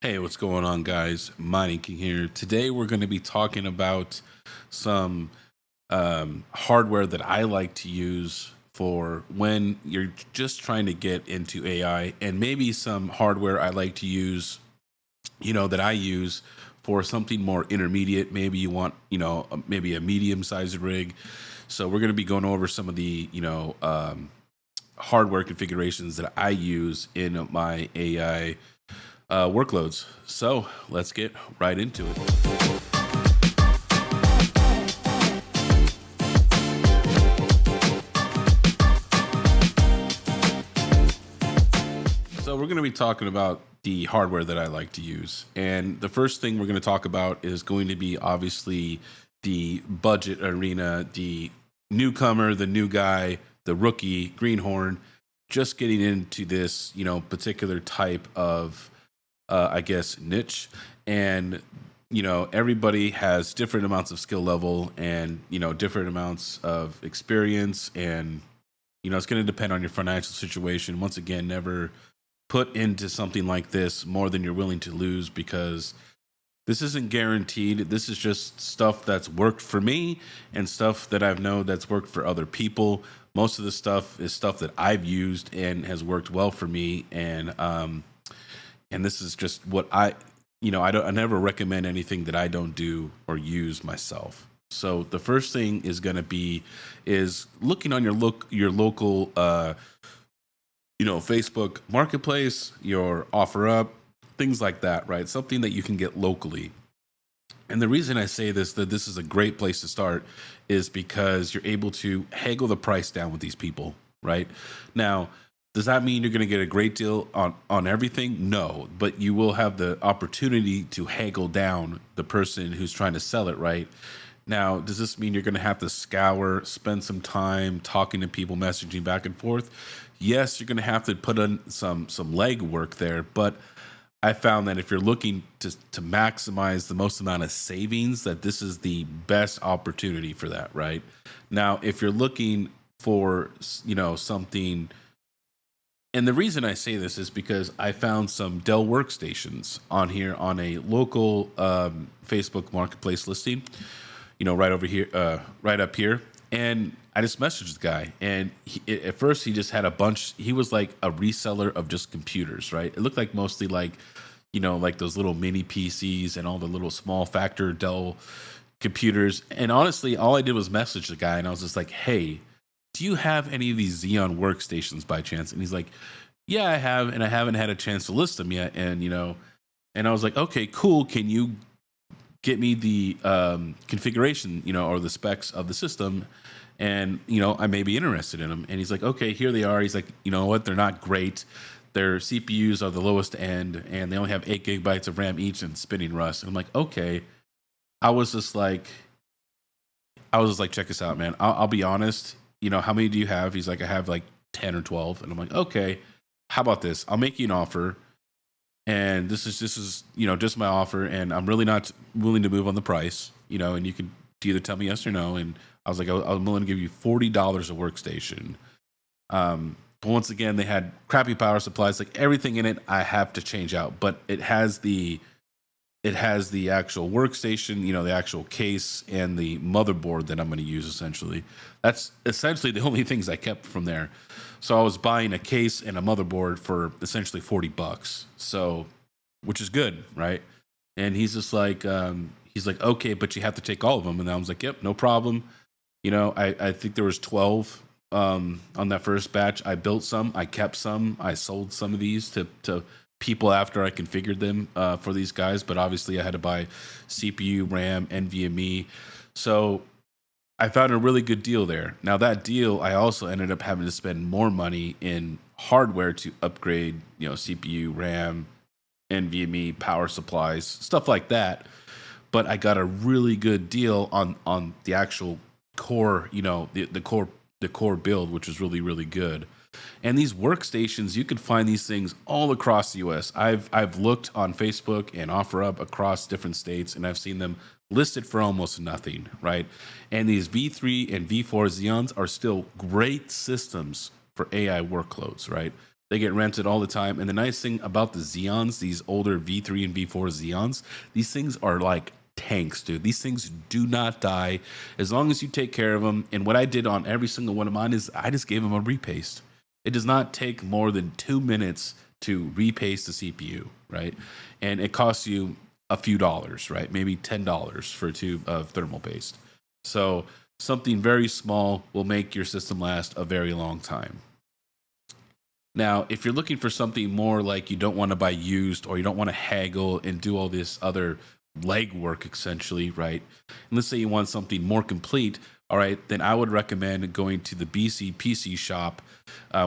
Hey, what's going on, guys? Mining King here. Today, we're going to be talking about some hardware that I like to use for when you're just trying to get into AI, and maybe some hardware I like to use, that I use for something more intermediate. Maybe you want, maybe a medium sized rig. So, we're going to be going over some of the, hardware configurations that I use in my AI workloads. So let's get right into it. So we're going to be talking about the hardware that I like to use. And the first thing we're going to talk about is going to be obviously the budget arena, the newcomer, the new guy, the rookie, greenhorn, just getting into this, particular type of I guess, niche. And, everybody has different amounts of skill level and, different amounts of experience. And, it's going to depend on your financial situation. Once again, never put into something like this more than you're willing to lose because this isn't guaranteed. This is just stuff that's worked for me and stuff that I've known that's worked for other people. Most of the stuff is stuff that I've used and has worked well for me. And this is just what I never recommend anything that I don't do or use myself. So the first thing is going to be is looking on your local Facebook marketplace, your offer up, things like that, right? Something that you can get locally. And the reason I say that this is a great place to start is because you're able to haggle the price down with these people, right? Now, does that mean you're going to get a great deal on everything? No, but you will have the opportunity to haggle down the person who's trying to sell it, right? Now, does this mean you're going to have to spend some time talking to people, messaging back and forth? Yes, you're going to have to put in some leg work there, but I found that if you're looking to maximize the most amount of savings, that this is the best opportunity for that, right? Now, if you're looking for, something, and the reason I say this is because I found some Dell workstations on here on a local Facebook marketplace listing, right over here, right up here. And I just messaged the guy, and at first he just had a bunch. He was like a reseller of just computers, right? It looked like mostly like, like those little mini PCs and all the little small factor Dell computers. And honestly, all I did was message the guy, and I was just like, "Hey, do you have any of these Xeon workstations by chance?" And he's like, "Yeah, I have, and I haven't had a chance to list them yet." And and I was like, "Okay, cool. Can you get me the configuration, or the specs of the system?" And I may be interested in them. And he's like, "Okay, here they are." He's like, "You know what? They're not great. Their CPUs are the lowest end, and they only have 8 GB of RAM each and spinning Rust." And I'm like, "Okay." I was just like, "Check this out, man. I'll be honest. How many do you have?" He's like, "I have like 10 or 12." And I'm like, "Okay, how about this? I'll make you an offer. And this is just my offer. And I'm really not willing to move on the price, and you can either tell me yes or no." And I was like, I'm willing to give you $40 a workstation. But once again, they had crappy power supplies, like everything in it I have to change out, but it has the actual workstation, the actual case and the motherboard that I'm going to use essentially. That's essentially the only things I kept from there. So I was buying a case and a motherboard for essentially $40. So, which is good, right? And he's like, "Okay, but you have to take all of them." And I was like, "Yep, no problem." I think there was 12 on that first batch. I built some, I kept some, I sold some of these to people after I configured them for these guys. But obviously, I had to buy CPU, RAM, NVMe. So I found a really good deal there. Now that deal, I also ended up having to spend more money in hardware to upgrade, CPU, RAM, NVMe, power supplies, stuff like that. But I got a really good deal on the actual core, the core build, which was really really good. And these workstations, you can find these things all across the US. I've looked on Facebook and OfferUp across different states, and I've seen them listed for almost nothing, right? And these V3 and V4 Xeons are still great systems for AI workloads, right? They get rented all the time. And the nice thing about the Xeons, these older V3 and V4 Xeons, these things are like tanks, dude. These things do not die as long as you take care of them. And what I did on every single one of mine is I just gave them a repaste. It does not take more than 2 minutes to repaste the CPU, right? And it costs you a few dollars, right? Maybe $10 for a tube of thermal paste. So something very small will make your system last a very long time. Now, if you're looking for something more like you don't want to buy used or you don't want to haggle and do all this other legwork, essentially, right? And let's say you want something more complete, all right, then I would recommend going to the BC PC shop,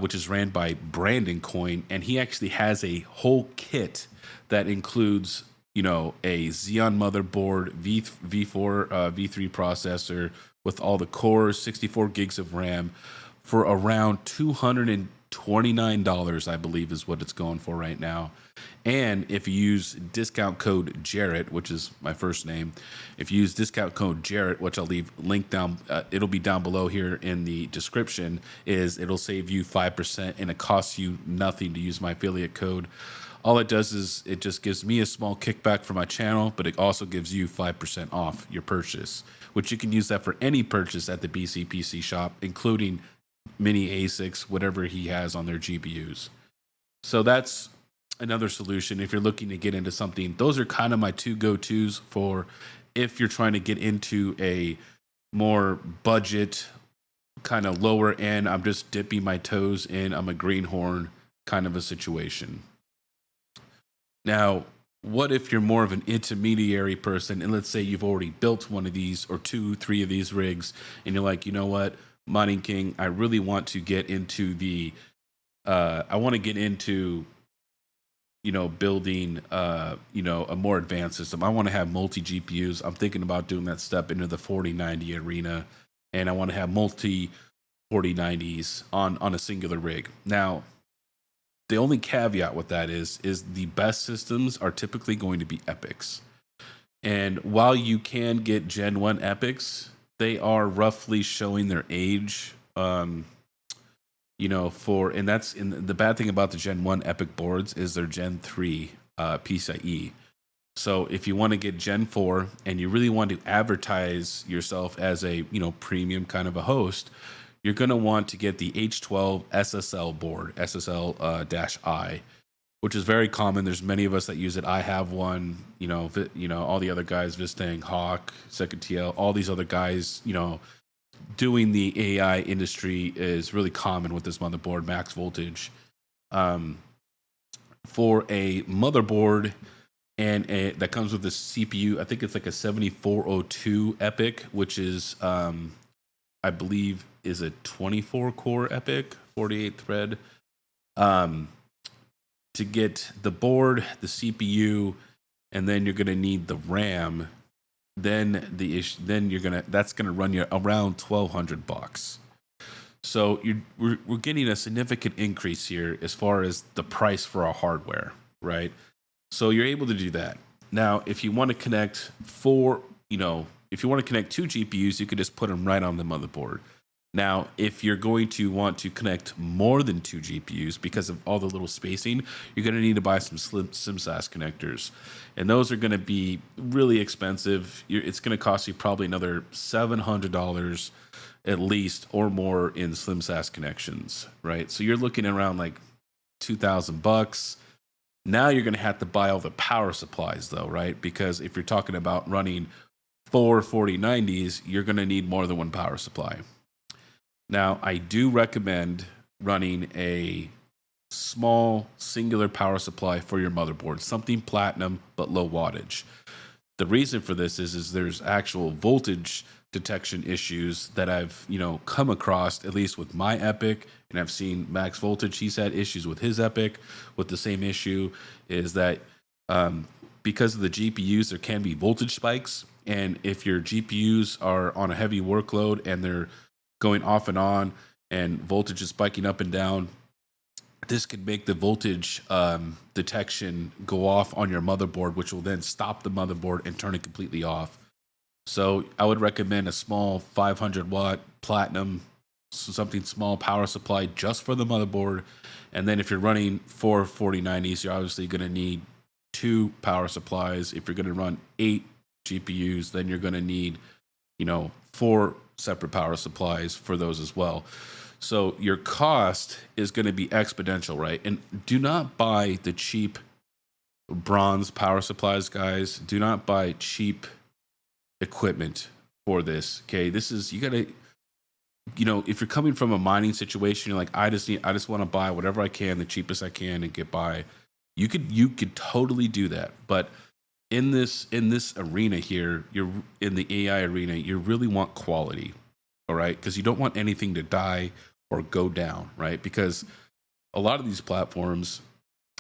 which is ran by Brandon Coin. And he actually has a whole kit that includes, a Xeon motherboard, V4, V3 processor with all the cores, 64 gigs of RAM for around $229, I believe is what it's going for right now. And if you use discount code Jarrett, which is my first name, if you use discount code Jarrett, which I'll leave link down, it'll be down below here in the description, it'll save you 5% and it costs you nothing to use my affiliate code. All it does is it just gives me a small kickback for my channel, but it also gives you 5% off your purchase, which you can use that for any purchase at the BCPC shop, including mini ASICs, whatever he has on their GPUs. So that's another solution if you're looking to get into something. Those are kind of my two go-tos for if you're trying to get into a more budget, kind of lower end, I'm just dipping my toes in, I'm a greenhorn kind of a situation. Now, what if you're more of an intermediary person and let's say you've already built one of these or 2-3 of these rigs and you're like, you know what, Mining King, I really want to get into the I want to get into building a more advanced system. I want to have multi GPUs. I'm thinking about doing that step into the 4090 arena, and I want to have multi 4090s on a singular rig. Now, the only caveat with that is the best systems are typically going to be epics. And while you can get Gen 1 epics, they are roughly showing their age. And the bad thing about the Gen 1 epic boards is they're Gen 3 PCIe. So if you want to get Gen 4 and you really want to advertise yourself as a premium kind of a host, you're going to want to get the H12 SSL board, SSL-I, which is very common. There's many of us that use it. I have one. All the other guys, Vistang, Hawk, Second TL, all these other guys, doing the AI industry is really common with this motherboard, max voltage. For a motherboard and that comes with a CPU, I think it's like a 7402 Epic, which is, I believe, is a 24 core Epic, 48 thread. To get the board, the CPU, and then you're going to need the RAM. Then that's gonna run you around $1,200. So we're getting a significant increase here as far as the price for our hardware, right? So you're able to do that. Now, if you want to connect if you want to connect 2 GPUs, you could just put them right on the motherboard. Now, if you're going to want to connect more than 2 GPUs because of all the little spacing, you're going to need to buy some SimSAS connectors. And those are going to be really expensive. It's going to cost you probably another $700 at least or more in SlimSAS connections, right? So you're looking around like $2,000. Now you're going to have to buy all the power supplies though, right? Because if you're talking about running 4 4090s, you're going to need more than one power supply. Now, I do recommend running a small singular power supply for your motherboard, something platinum but low wattage. The reason for this is there's actual voltage detection issues that I've come across, at least with my Epic, and I've seen Max Voltage. He's had issues with his Epic with the same issue, is that because of the GPUs, there can be voltage spikes, and if your GPUs are on a heavy workload and they're going off and on and voltage is spiking up and down, this could make the voltage detection go off on your motherboard, which will then stop the motherboard and turn it completely off. So I would recommend a small 500 watt platinum something small power supply just for the motherboard. And then if you're running 4 4090s, you're obviously going to need 2 power supplies. If you're going to run 8 GPUs, then you're going to need, 4 separate power supplies for those as well. So your cost is going to be exponential, right? And do not buy the cheap bronze power supplies, guys. Do not buy cheap equipment for this. Okay. This is, you got to, if you're coming from a mining situation, you're like, I just want to buy whatever I can, the cheapest I can, and get by. You could totally do that. But in this arena here, you're in the AI arena, you really want quality. All right. Because you don't want anything to die or go down, right? Because a lot of these platforms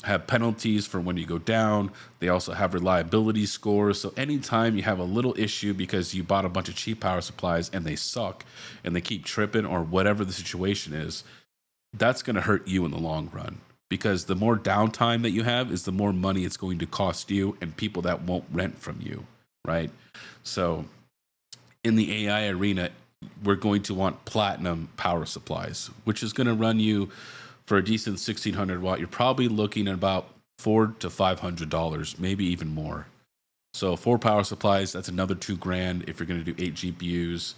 have penalties for when you go down. They also have reliability scores. So anytime you have a little issue because you bought a bunch of cheap power supplies and they suck and they keep tripping or whatever the situation is, that's going to hurt you in the long run. Because the more downtime that you have is the more money it's going to cost you and people that won't rent from you, right? So in the AI arena, we're going to want platinum power supplies, which is going to run you for a decent 1600 watt. You're probably looking at about $400 to $500, maybe even more. So 4 power supplies, that's another $2,000 if you're going to do 8 GPUs.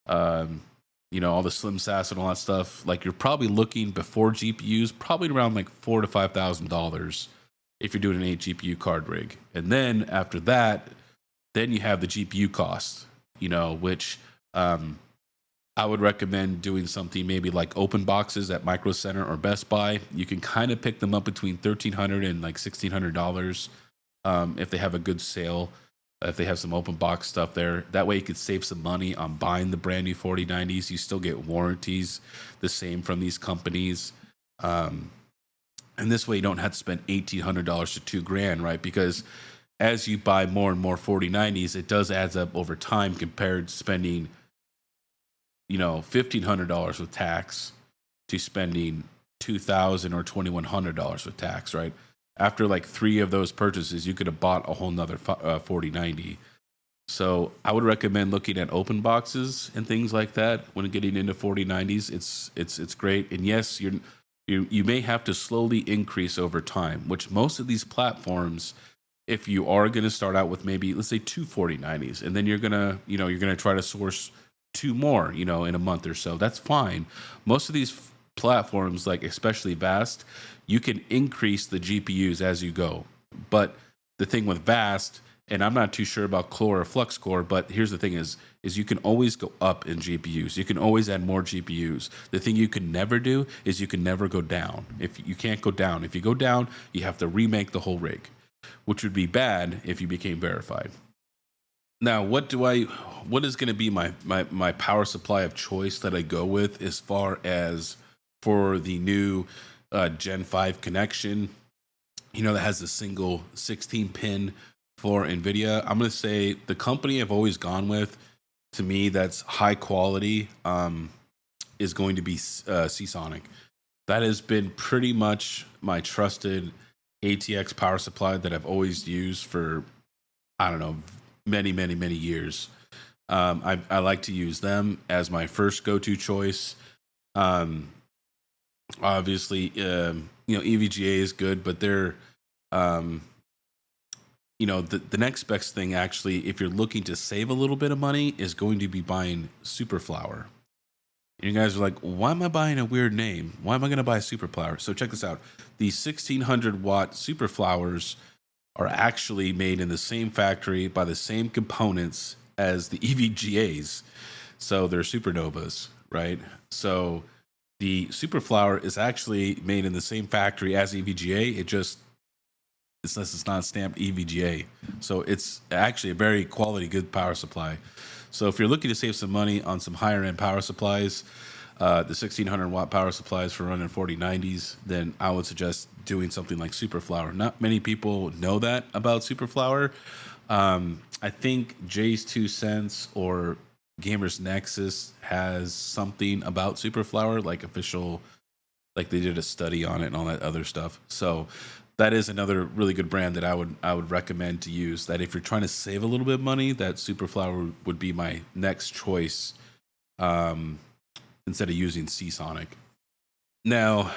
All the slim SAS and all that stuff. Like you're probably looking before GPUs, probably around like $4,000 to $5,000 if you're doing an 8 GPU card rig. And then after that, then you have the GPU cost, which I would recommend doing something maybe like open boxes at Micro Center or Best Buy. You can kind of pick them up between $1,300 and like $1,600 if they have a good sale. If they have some open box stuff there, that way you could save some money on buying the brand new 4090s. You still get warranties the same from these companies, and this way you don't have to spend $1,800 to $2,000, right? Because as you buy more and more 4090s, it does adds up over time compared to spending $1,500 with tax to spending $2,000 or $2,100 with tax, right? After like 3 of those purchases, you could have bought a whole nother 4090. So I would recommend looking at open boxes and things like that when getting into 4090s. It's great. And yes, you may have to slowly increase over time, which most of these platforms, if you are going to start out with maybe, let's say 2 4090s, and then you're going to try to source 2 more, in a month or so, that's fine. Most of these platforms, like especially Vast, you can increase the GPUs as you go. But the thing with Vast, and I'm not too sure about Clore or FluxCore, but here's the thing is you can always go up in GPUs. You can always add more GPUs. The thing you can never do is you can never go down. If you can't go down, if you go down, you have to remake the whole rig, which would be bad if you became verified. Now, what is going to be my power supply of choice that I go with as far as for the new Gen 5 connection, that has a single 16 pin for NVIDIA? I'm going to say the company I've always gone with, to me, that's high quality, is going to be Seasonic. That has been pretty much my trusted ATX power supply that I've always used for, I don't know, many, many, many years. I like to use them as my first go-to choice. Obviously, EVGA is good, but they're, the next best thing, actually, if you're looking to save a little bit of money, is going to be buying Superflower. And you guys are like, why am I buying a weird name? Why am I going to buy Superflower? So check this out. The 1600 watt Superflowers are actually made in the same factory by the same components as the EVGAs. So they're supernovas, right? So the Superflower is actually made in the same factory as EVGA. It's not stamped EVGA. So it's actually a very quality, good power supply. So if you're looking to save some money on some higher end power supplies, the 1600 watt power supplies for running 4090s, then I would suggest doing something like Superflower. Not many people know that about Superflower. I think Jay's 2 Cents or Gamers Nexus has something about Superflower, like official, like they did a study on it and all that other stuff. So that is another really good brand that I would recommend to use. That if you're trying to save a little bit of money, that Superflower would be my next choice. instead of using Seasonic. Now,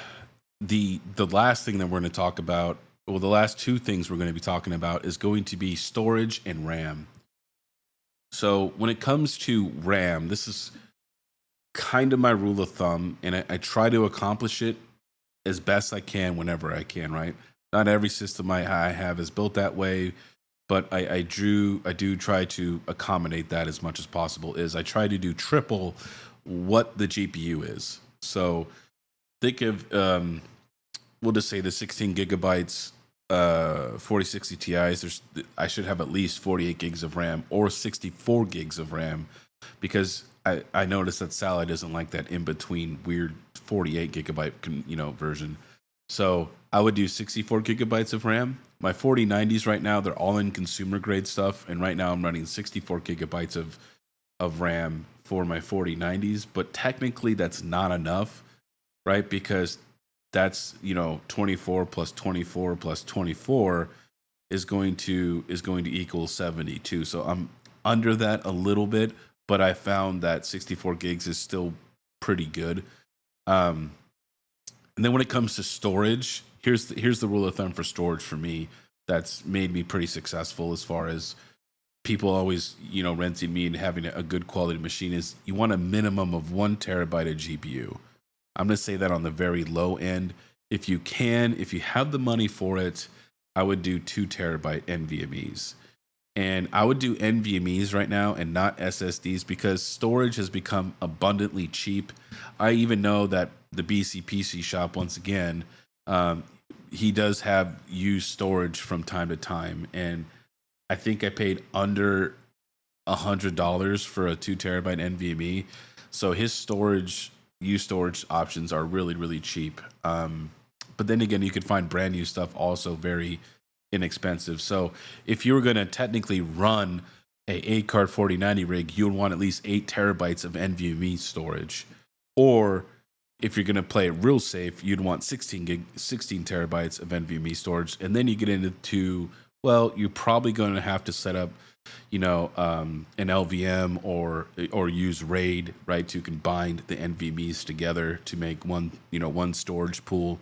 the last thing that we're going to talk about, well, the last two things we're going to be talking about is going to be storage and RAM. So when it comes to RAM, this is kind of my rule of thumb, and I try to accomplish it as best I can whenever I can, right? Not every system I have is built that way, but I do try to accommodate that as much as possible. Is I try to do triple what the GPU is. So think of we'll just say the 16 gigabytes 4060 Ti's. I should have at least 48 gigs of RAM or 64 gigs of RAM, because I noticed that Salad doesn't like that in between weird 48 gigabyte version. So I would do 64 gigabytes of RAM. My 4090s right now, they're all in consumer grade stuff, and right now I'm running 64 gigabytes of RAM for my 4090s. But technically, that's not enough, right? Because that's 24 plus 24 plus 24 is going to equal 72. So I'm under that a little bit, but I found that 64 gigs is still pretty good. And then when it comes to storage, here's the rule of thumb for storage for me that's made me pretty successful, as far as people always renting me and having a good quality machine, is you want a minimum of 1 terabyte of GPU. I'm going to say that on the very low end. If you have the money for it, I would do 2 terabyte NVMEs. And I would do NVMEs right now and not SSDs, because storage has become abundantly cheap. I even know that the BCPC shop, once again, he does have used storage from time to time. And I think I paid under $100 for a 2 terabyte NVMe. So his used storage options are really, really cheap. But then again, you could find brand new stuff also very inexpensive. So if you were going to technically run a 8-card 4090 rig, you would want at least 8 terabytes of NVMe storage. Or if you're going to play it real safe, you'd want 16 terabytes of NVMe storage. And then you get into, well, you're probably going to have to set up an LVM or use RAID, right, to combine the NVMe's together to make one storage pool.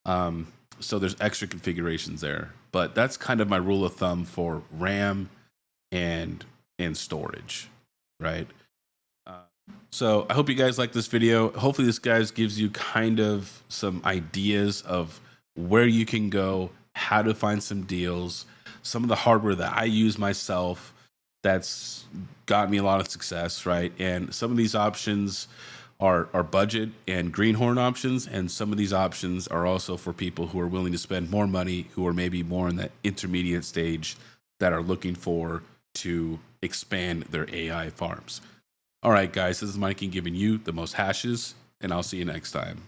So there's extra configurations there, but that's kind of my rule of thumb for RAM and storage, right? So I hope you guys like this video. Hopefully this guys gives you kind of some ideas of where you can go, how to find some deals, some of the hardware that I use myself that's got me a lot of success, right? And some of these options are budget and greenhorn options, and some of these options are also for people who are willing to spend more money, who are maybe more in that intermediate stage, that are looking to expand their AI farms. All right, guys, this is Mikey giving you the most hashes, and I'll see you next time.